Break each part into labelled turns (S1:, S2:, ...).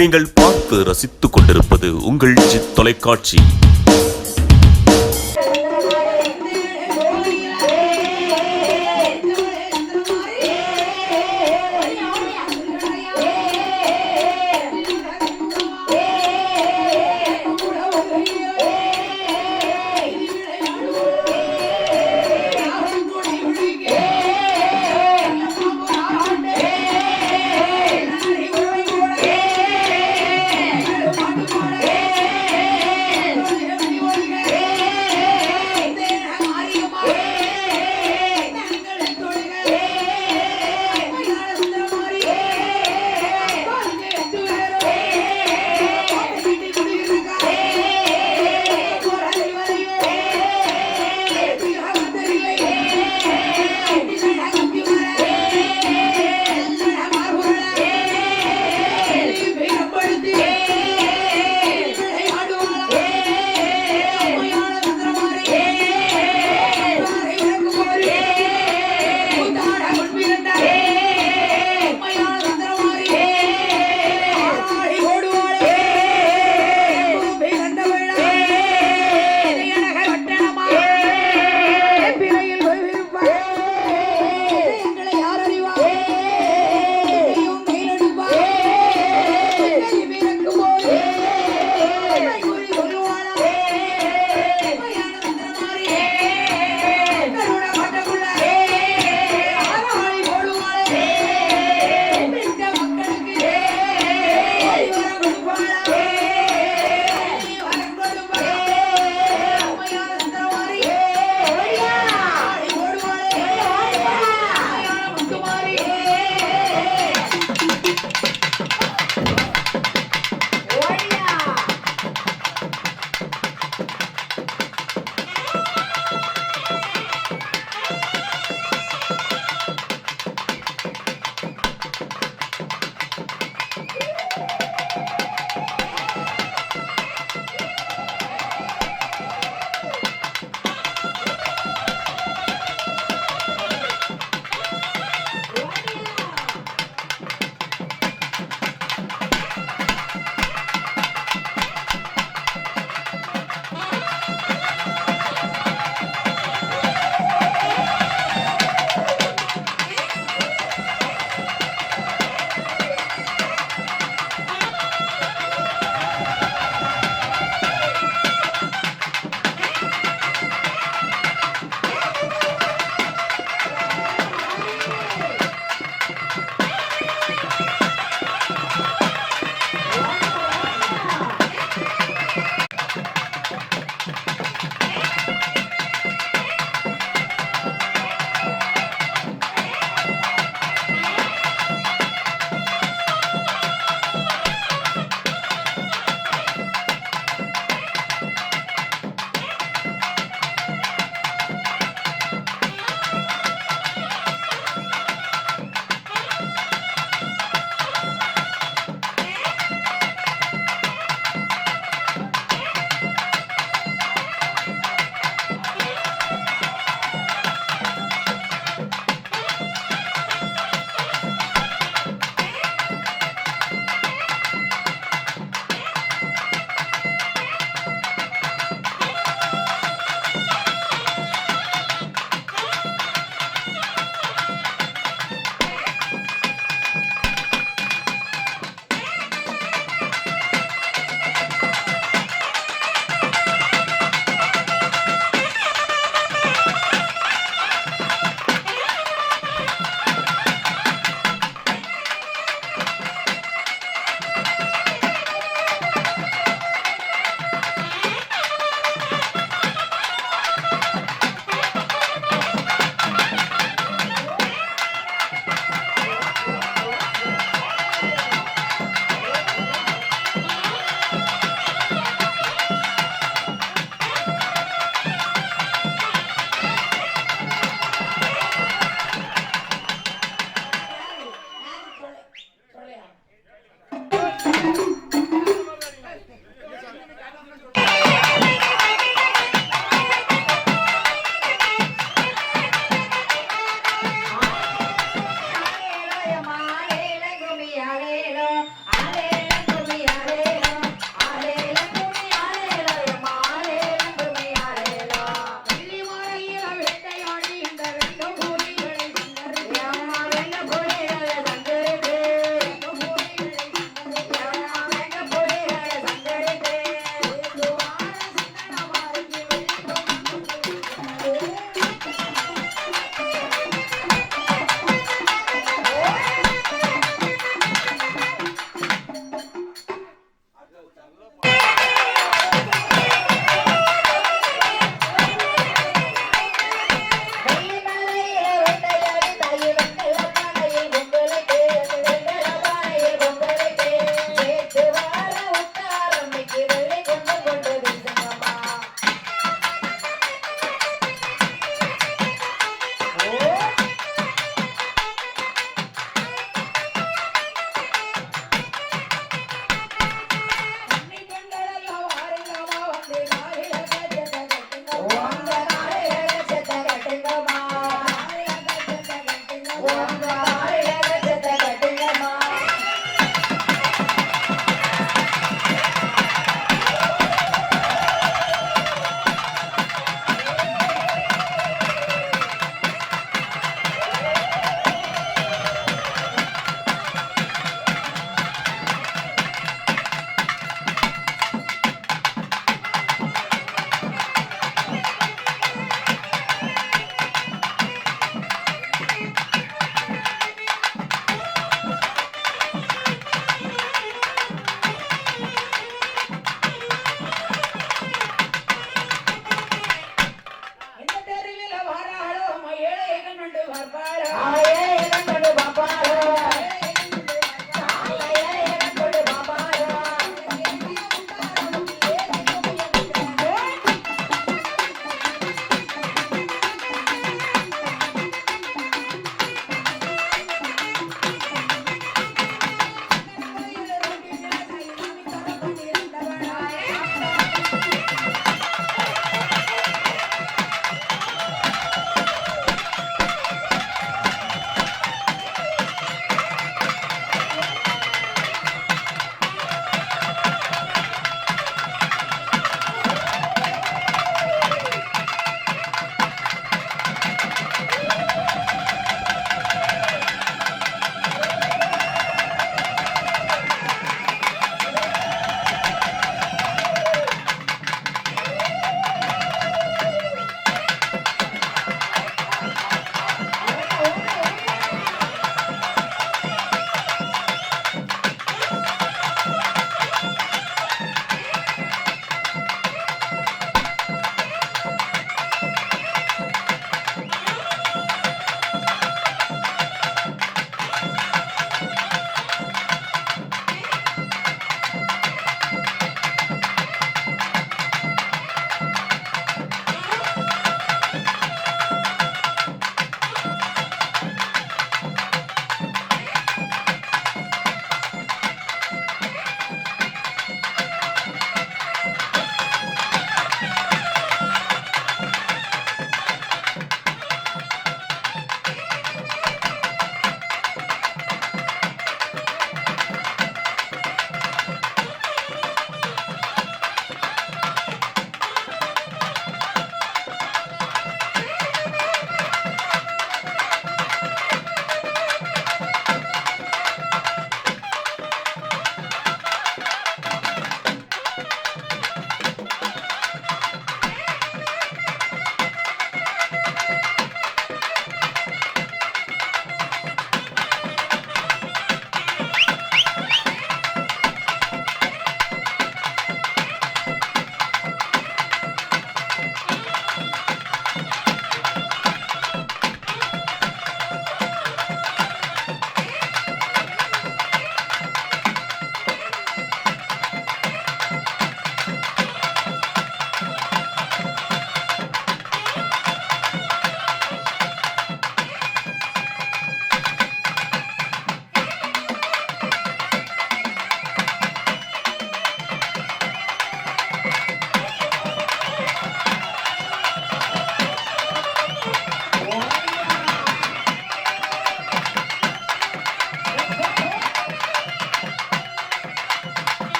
S1: நீங்கள் பார்த்து ரசித்துக் கொண்டிருப்பது உங்கள் ஜித் தொலைக்காட்சி.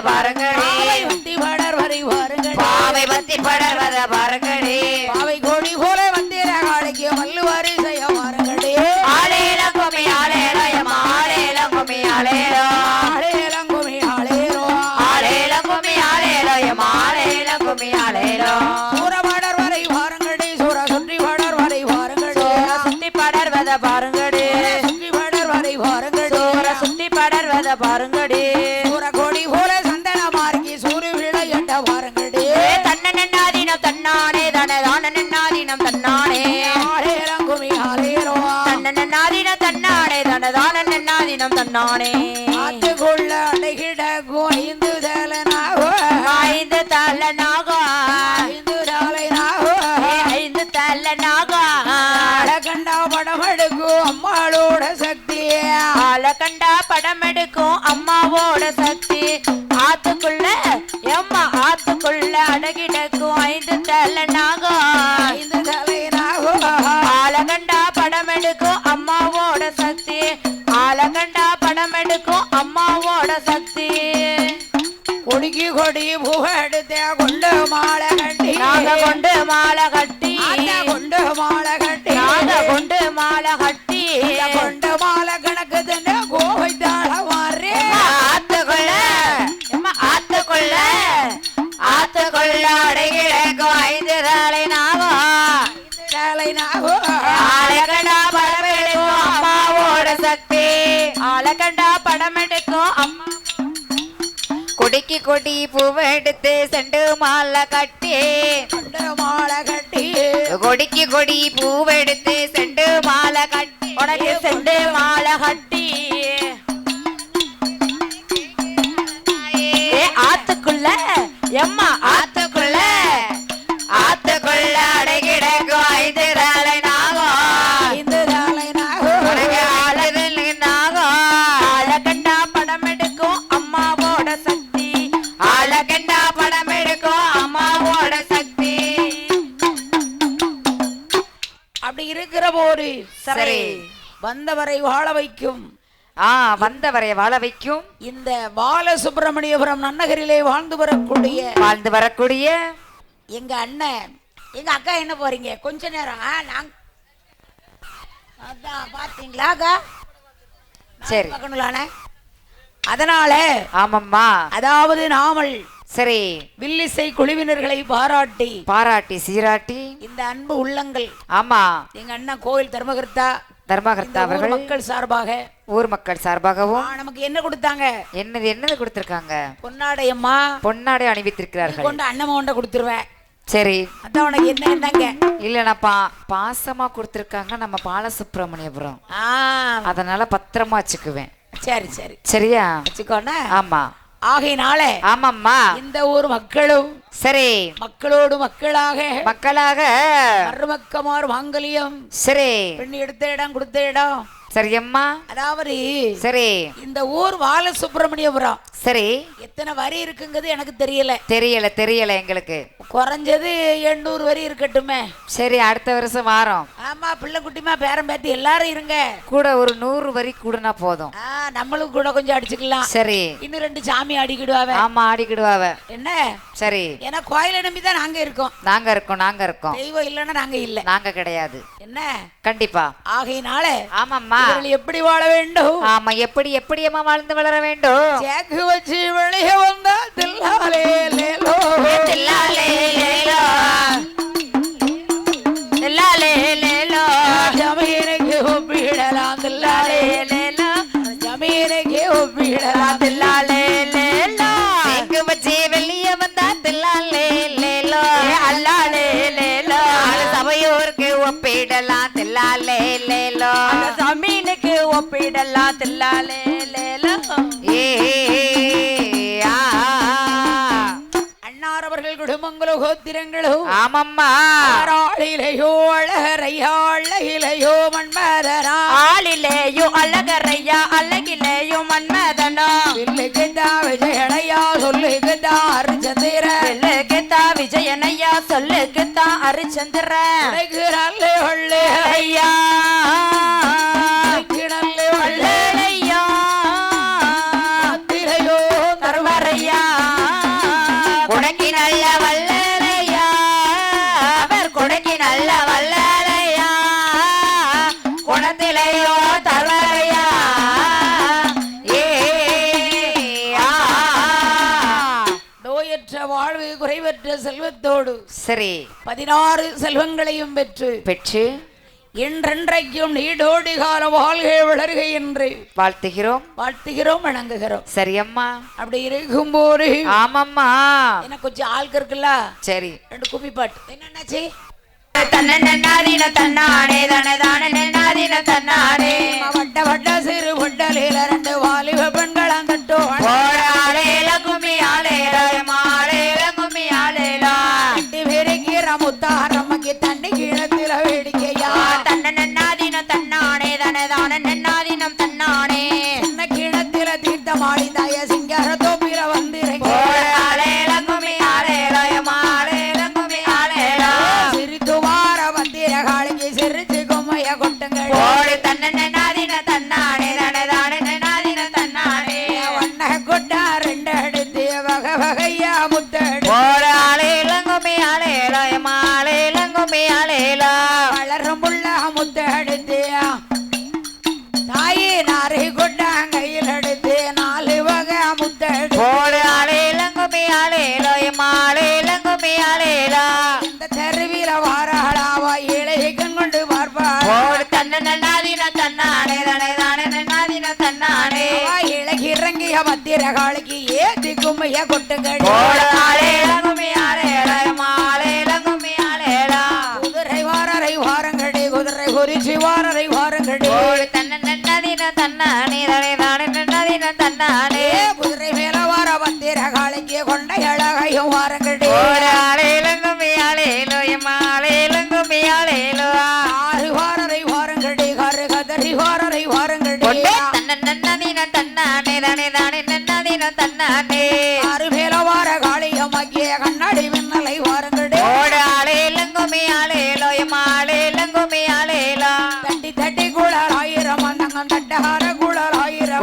S2: பாருங்கடி
S3: பத்தி படர்வதை பாருங்கடி
S2: பாவை பத்தி படர்வத பாருங்கடி
S3: பாவை கோடி போல வந்தேர காலைக்கு மல்லு வரிசைய பாருங்கடி
S2: ஆளேலம் குமி ஆளேலோ எம்மா ஆளேலம் குமி ஆளேலோ
S3: ஆளேலம் குமி ஆளேலோ
S2: ஆளேலம் குமி ஆளேலோ எம்மா ஆளேலம் குமி ஆளேலோ
S3: சூர படர்வதை பாருங்கடி சூர சுற்றி படர்வதை பாருங்கடி
S2: சுத்தி படர்வத பாருங்கடி
S3: சுற்றி படர்வதை பாருங்கடி
S2: சூர சுத்தி படர்வத பாருங்கடி
S3: சூர கோடி போல சந்தன மார்க்கி சூரிய விளை எட்ட பாருங்கடி
S2: தன்னன்னாதீனம் தன்னானே தனதானன்னாதீனம் தன்னானே
S3: ஆளேலம் குமி ஆளேலோ
S2: தன்னன்னாதீனம் தன்னானே தனதானன்னாதீனம் தன்னானே
S3: ஆத்துக்குள்ள அடைகிடக்கும் ஐந்து தலனாகோ
S2: ஐந்து தலனாகோ
S3: ஐந்து தலைனாகோ
S2: ஐந்து தலனாகோ
S3: கண்டா படம் எடுக்கும் அம்மாளோட சக்தி
S2: ஆள கண்டா படம் எடுக்கும் அம்மாவோட சக்தி ஆத்துக்குள்ள எம்மா ஆத்துக்குள்ள அடகிடக்கும் ஐந்து தலனாகோ
S3: ஐந்து தலைனாகோ
S2: ஆள கண்டா படம் எடுக்கும் அம்மாவோட சக்தி ஆள கண்டா படம் எடுக்கும் அம்மாவோட சக்தி
S3: கொடிக்கு கொடி பூவ எடுத்த கொண்டு மாலை கட்டி
S2: நாக கொண்டு மாலை கட்டி
S3: கொண்டு மாலை கட்டி
S2: நாக கொண்டு மாலை கட்டி
S3: கொண்டு மாலை கணக்கு தின்னு கோவை தாழ மாறே
S2: ஆத்துக்குள்ள எம்மா ஆத்துக்குள்ள ஆத்துக்குள்ள அடைகிடக்கும் ஐந்து தலை நாகோ
S3: தலைனாகோ
S2: ஆளகண்டா படம் எடுக்கும் அம்மாவோட சக்தி ஆளகண்டா படம் எடுக்கும் அம்மா கொடிக்கு கொடி பூவை எடுத்து செண்டு மாலை கட்டி
S3: கொண்டு மாலை கட்டி
S2: கொடிக்கு கொடி பூவை எடுத்து செண்டு மாலை கட்டி உனக்கு செண்டு மாலை கட்டி ஆத்துக்குள்ள எம்மா ஆத்துக்குள்ள ஆத்துக்குள்ள அடைகிடக்கும் ஐந்து தலை நாகோ
S3: ஐந்து தலைனாகோ
S2: உனக்கு ஆளுதல் நாகோ ஆளகண்டா படம் எடுக்கும் அம்மாவோட சக்தி ஆளகண்டா படம் எடுக்கும் அம்மாவோட சக்தி
S3: அப்படி இருக்கிற போது
S2: சரி
S3: வந்தவரை வாழ வைக்கும்
S2: வந்தவரை வாழ வைக்கும்
S3: இந்த பாலசுப்பிரமணியபுரம் நன்னகரிலே வாழ்ந்து வரக்கூடிய எங்க அண்ணன் எங்க அக்கா என்ன போறீங்க கொஞ்ச நேரம் நாங்க அதான் பாத்தீங்களா அக்கா
S2: சரி
S3: பார்க்கணும்லானே அதனால
S2: ஆமம்மா
S3: அதாவது நாமல்
S2: சரி
S3: வில்லிசை குழுவினர்களை பாராட்டி
S2: பாராட்டி சீராட்டி
S3: இந்த அன்பு உள்ளங்கள்
S2: ஆமா
S3: எங்க அண்ணன் கோயில் தர்மகர்த்தா
S2: தர்மகர்த்தா அவர்கள்
S3: மக்கள் சார்பாக
S2: ஊர் மக்கள் சார்பாகவும்
S3: நமக்கு என்ன கொடுத்தாங்க
S2: என்னது கொடுத்திருக்காங்க
S3: பொன்னாடையம்மா
S2: பொன்னாடை அணிவித்திருக்கிறார்கள்
S3: கொண்டு அண்ணன் கொண்ட கொடுத்துருவேன்
S2: சரி
S3: அதான் உனக்கு என்ன என்னங்க
S2: இல்லனா பாசமா கொடுத்திருக்காங்க நம்ம பாலசுப்ரமணியபுரம் அதனால பத்திரமா வச்சுக்குவேன்
S3: சரி சரி
S2: சரியா
S3: வச்சுக்கோண்ணா
S2: ஆமா
S3: ஆகையினால
S2: ஆமாம்மா
S3: இந்த ஊர் மக்களும்
S2: சரி
S3: மக்களோடு மக்களாக மருமக்கமார் மாங்கல்யம்
S2: சரி
S3: பெண் எடுத்த இடம் கொடுத்த இடம்
S2: சரியம்மா
S3: அதாவது
S2: சரி
S3: இந்த ஊர் பாலசுப்ரமணியபுரம்
S2: சரி
S3: எத்தனை வரி இருக்குங்கிறது எனக்கு
S2: தெரியல எங்களுக்கு
S3: குறைஞ்சது 800 வரி இருக்கட்டுமே
S2: சரி அடுத்த வருஷம் வாரம்
S3: ஆமா பிள்ளை குட்டிமா பேரம் பேத்தி எல்லாரும் இருங்க
S2: கூட ஒரு 100 வரி கூடனா போதும்
S3: நம்மளும் கூட கொஞ்சம் அடிச்சுக்கலாம்
S2: சரி
S3: இன்னும் 2 சாமி அடிக்கிடுவாவ
S2: ஆமா ஆடிக்கிடுவாவ
S3: என்ன
S2: சரி
S3: ஏன்னா கோயிலை நம்பி தான் நாங்க இருக்கோம் தெய்வம் இல்லைன்னா நாங்க இல்ல
S2: நாங்க கிடையாது
S3: என்ன
S2: கண்டிப்பா
S3: ஆகையினால
S2: ஆமாம்மா
S3: எப்படி வாழ வேண்டும்
S2: ஆமா எப்படி அம்மா வாழ்ந்து வளர வேண்டும்
S3: சேக்கு வச்சு வெளியே வந்தா தில்லாலே லேலோ
S2: தில்லாலே லேலோ தில்லாலே லேலோ
S3: ஜமீனுக்கு ஒப்பிடலாம் தில்லாலே லேலோ ஜமீனுக்கு ஒப்பிடலாம்
S2: தில்லாலே லேலோ சேக்கு வச்சு வெளியே வந்தா தில்லாலே லேலோ அல்லாலே லேலோ சபையோருக்கு ஒப்பிடலாம் தில்லாலே லேலோ ஜமீனுக்கு ஒப்பிடலாம் தில்லாலே லேலோ
S3: அண்ணாரவர்கள் குடும்பங்களோ கோத்திரங்களும்
S2: ஆமம்மா
S3: ஆளிலையோ அழகரையாளையிலையோ மன்மதனா
S2: ஆளிலேயோ அழகரையா அழகிலேயோ மன்மதனா
S3: வில்லுக்குதா விஜயனையா சொல்லுக்குதா அரிச்சந்திர
S2: வில்லுக்குதா விஜயனையா சொல்லுக்குதா அரிச்சந்திர
S3: நல்லே வள்ளே
S2: ஐயா
S3: நல்லே வள்ளே
S2: ஐயா
S3: திரையோ
S2: தருவரையா கோணத்திலேயோ தவறையா
S3: நோயற்ற வாழ்வு குறைவற்ற செல்வத்தோடு
S2: சரி
S3: 16 செல்வங்களையும் பெற்று என்றென்றைக்கும் நீடோடி கால வாழ்கை வளர்கை என்று வாழ்த்துகிறோம் வணங்குகிறோம்.
S2: சரி அம்மா.
S3: அப்படி இருக்கும்போது
S2: ஆமாம்மா
S3: எனக்கு கொஞ்சம் ஆள்க இருக்குல்ல.
S2: சரி
S3: 2 கும்மி பாட்டு என்னன்னாச்சு?
S2: தன்னானே தன்னானே தன்னானே
S3: வட்ட வட்ட சிறு வட்டலில 2 வாலிப பெண்கள் அந்தட்டோ
S2: ஆளேல கும்மி ஆளேல மாளேல கும்மி ஆளேலா
S3: பெருக்கிற முத்தாரம்மக்கு தண்ணி கீழத்தில வேடிக்கையா
S2: தன்னானே தன்னானே தன்னானே
S3: சின்ன கீழத்தில தீர்த்தமாடி தாய சிங்கார தோப்பில வந்திருக்க
S2: ஆளேல கும்மி ஆளேல மாளேல கும்மி ஆளேலா
S3: சிரித்துவார வந்திர காளிக்கு சிரிச்சு கும்மைய கொட்டுங்கள்
S2: தன்னானே தன்னானே தன்னானே
S3: வண்ண கொட்டா 2 எடுத்து வகை வகையா முத்தடு
S2: ஆளேலங்கும்மி ஆளேல மாளேல கும்மி ஆளேலா
S3: வளரும் புள்ள முத்தெடுத்து தாயே நாரை கொட்டாங்க கையில் எடுத்து 4 வகை முத்தெடு
S2: ஆளேலங்கும்மி ஆளேல மாளேல கும்மி ஆளேலா
S3: இந்த தெருவில வாராளாவா ஏழை கண் கொண்டு பார்ப்பாள்
S2: தன்னானே தன்னானே தன்னானே
S3: இழகி இறங்கிய மத்திர காளிக்கு ஏத்தி கும்மைய கொட்டுங்கள் குதிரை வாரரை வாரங்கடி குதிரை குறிச்சி வாரரை வாரங்கடி குதிரை மேல வார மத்திர காளிக்கு கொண்ட அழகையும் வாரங்கடி 6 வாரரை வாரங்கடி கரு கதறி வாரரை வாரங்கடி ஆறு மேல வார காளியம் மக்கிய கண்ணாடி மின்னலை வாரங்கடி தட்டி தட்டி குழல் 1000 அந்தங்கம் தட்டஹார குழல் 1000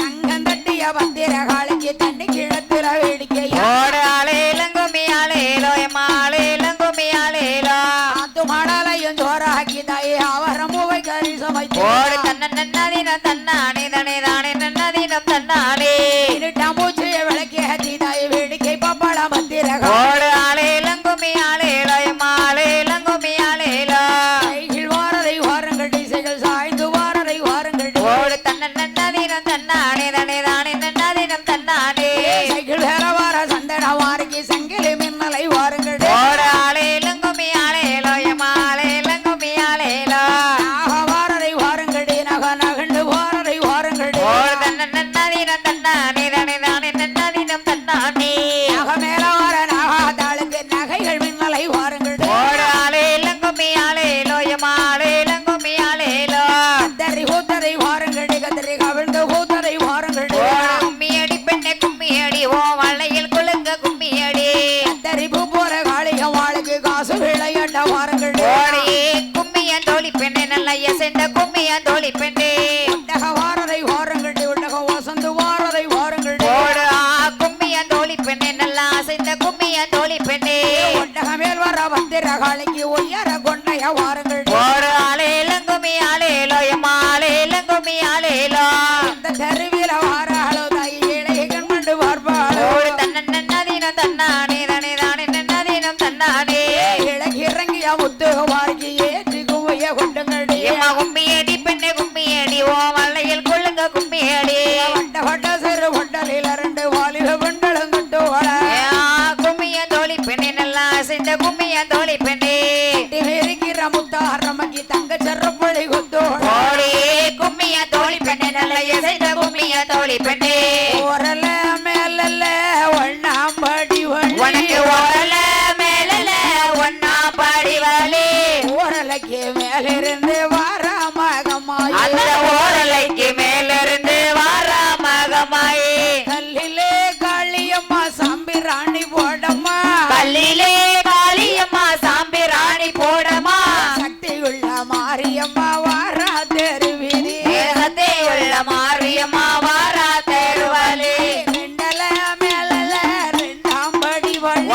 S3: அங்கம் தட்டிய மத்திர காளிக்கு தண்ணி கிழத்தில வேடிக்கையா ஆத்து மணலையும் சோறாக்கி தாயே அவரம் மூவை கறி சமைத்து இருட்டாம்பூச்சிய விளக்கி ஹத்தி தாயே வேடிக்கை பப்பள மத்திர கைகள் வாரரை வாரங்கடி செய்கள் சாய்ந்து வாரரை வாரங்கடி சைக்கிள் வேற வார சந்தன வாரிக்கு சங்கிலி மின்னலை வாரங்கடி நாக வாரரை வாரங்கடி நக நகண்டு வாரரை வாரங்கடி நக மேல வார நாகாதாளுக்கு நகைகள் மின்னலை வாரங்கடி கத்தரி கூத்தரை வாரங்கடி கத்தரி கவிழ்ந்து கூத்தரை வாரங்கடி கத்தரி பூ போற காளிகம் வாளுக்கு காசு விளையாட்ட வாரங்கடி உண்டக வாரரை வாரங்கடி உண்டக வசந்து வாரரை வாரங்கடி உண்டக மேல் வர வந்திர காளிக்கு உயர கொண்டைய வாரங்கடி இந்த தெருவில வாராளோ தாய் ஏழை கண் கொண்டு பார்ப்பாளோ இழகி இறங்கிய முத்து வாரிக்கு ஏற்றி குவைய கொண்டுங்கடி வட்ட வட்ட சிறு வட்டலில் 2 வாலிப பெண்களும் கொண்டு வர இருக்கிற முத்தாரமக்கி தங்க செருப்படி கொண்டு ஓரல மேலல்ல ஒண்ணாம்படி ஓரலைக்கு மேலிருந்து வார மகமாய் கல்லிலே காளியம்மா சாம்பிராணி போடம்மா சக்தி உள்ள மாரியம்மா வாரா தெருவிதி ரெண்டல மேலல 2ஆம் படி வழி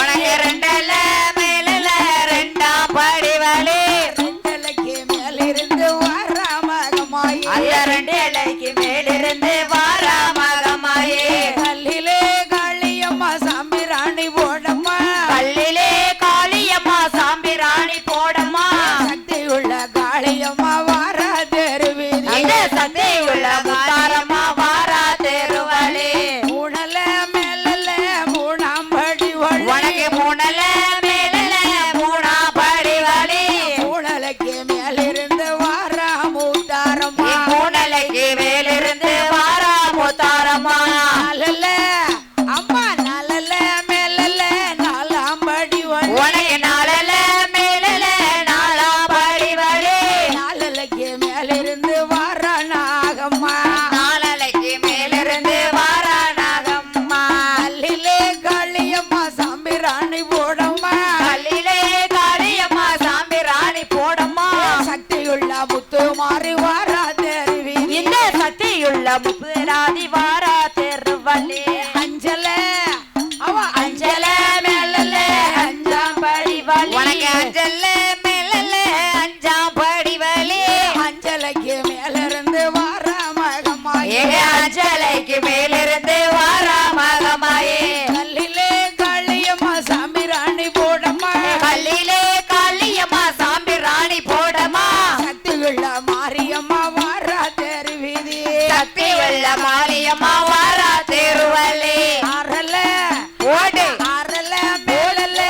S2: முப்புராதி வாரா தெருவள்ளி
S3: அஞ்சல அவ அஞ்சல மேலல அஞ்சாம் படி வழி
S2: உனக்கு அஞ்சல்ல மேலல்ல அஞ்சாம் படி வழி
S3: அஞ்சலைக்கு மேலிருந்து வார மகமாயே
S2: அஞ்சலைக்கு மேலிருந்து வாரா மகமாயே
S3: கல்லிலே காளியம்மா சாமி ராணி போடம்மா
S2: கல்லிலே காளியம்மா சாம்பி ராணி போடமா
S3: சக்தி உள்ள மாரியம்மா வாரா தெரு வீதி
S2: சக்தி உள்ள மாரியம்மா வாரா தெருவள்ளி
S3: ஆறல
S2: ஓடு
S3: ஆறல மேலல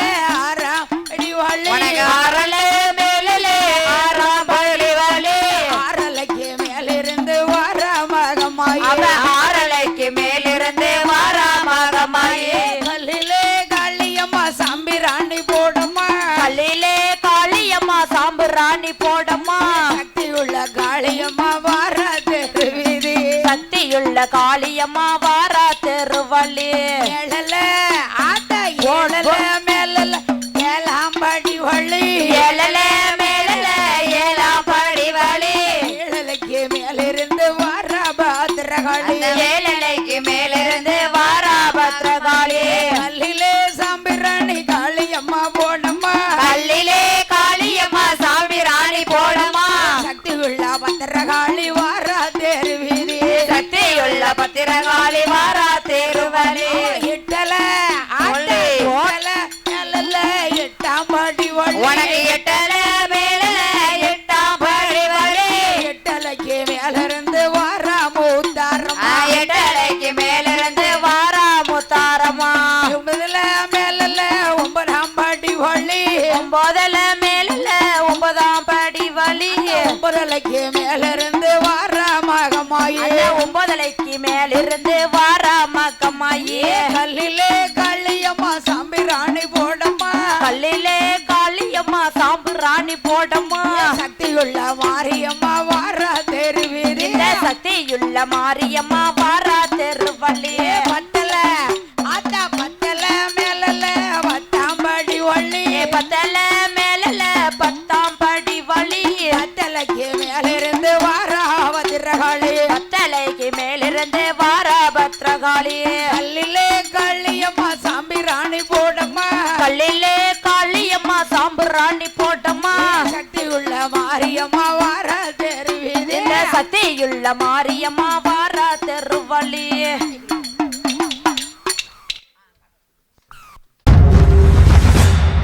S3: ஆறாம் படி வழி
S2: உனக்கு ஆறல மேலலே ஆறாம் படி வழி
S3: ஆறலைக்கு மேலிருந்து வார மகமாயே
S2: அவ ஆறலைக்கு மேலிருந்து வாரா மகமாயே
S3: கல்லிலே காளியம்மா சாம்பி ராணி போடம்மா
S2: கல்லிலே காளியம்மா சாம்பு ராணி போடமா
S3: சக்தி உள்ள காளியம்மா வார தெரு வீதி
S2: சக்தியுள்ள காளியம்மா வாரா தெருவள்ளி
S3: ஏழல ஆத்த ஏழல மேலல ஏழாம் படி வழி
S2: ஏழலே மேலல ஏழாம் படி வழி
S3: ஏழலைக்கு மேலிருந்து வார பாத்திரகாளி
S2: ஏழலைக்கு மேலிருந்து வாரா பத்ரகாளி
S3: கல்லிலே சாம்பி ராணி காளியம்மா போடம்மா
S2: கல்லிலே காளியம்மா சாம்பி ராணி போடமா
S3: சக்தி உள்ள பத்திரகாளி வார தெரு வீதி
S2: சக்தியுள்ள பத்திரகாளி வாரா தெருவழி
S3: இட்டல ஆட்ட ஏழல மேலல எட்டாம் படி வழி
S2: உனக்கு எட்டல மேலல எட்டாம் படி வழி
S3: எட்டலைக்கு மேலிருந்து வார மூத்தாரம்மா
S2: எட்டலைக்கு மேலிருந்து வாரா முத்தாரமா
S3: ஒன்பதுல மேலல ஒன்பதாம் படி வழி
S2: ஒன்பதுல மேலல ஒன்பதாம் படி வழி
S3: ஒன்பதலைக்கு மேலிருந்து வார மகமாயே
S2: ஒன்பதலைக்கு மேலிருந்து வாரா மக்கமாயே
S3: கல்லிலே காளியம்மா சாம்பி ராணி போடம்மா
S2: கல்லிலே காளியம்மா சாம்பு ராணி போடமா
S3: சக்தியுள்ள மாரியம்மா வார தெரு வீதி
S2: இந்த சக்தியுள்ள மாரியம்மா வாரா தெருவள்ளி
S3: பத்தல ஆத்தா பத்தல மேலல பத்தாம் படி வள்ளி
S2: பத்தல மேலல பத்தாம் படி வழி
S3: பத்தலைக்கு மேலிருந்து வார வதிரகாளி
S2: பத்தலைக்கு மேலிருந்து வாரா பத்ரகாளி
S3: கல்லிலே காளியம்மா சாம்பி ராணி போடம்மா
S2: கல்லிலே காளியம்மா சாம்பு ராணி போட்டம்மா
S3: சக்தியுள்ள மாரியம்மா வார தெரு வீதி
S2: இந்த சக்தியுள்ள மாரியம்மா வாரா தெருவள்ளி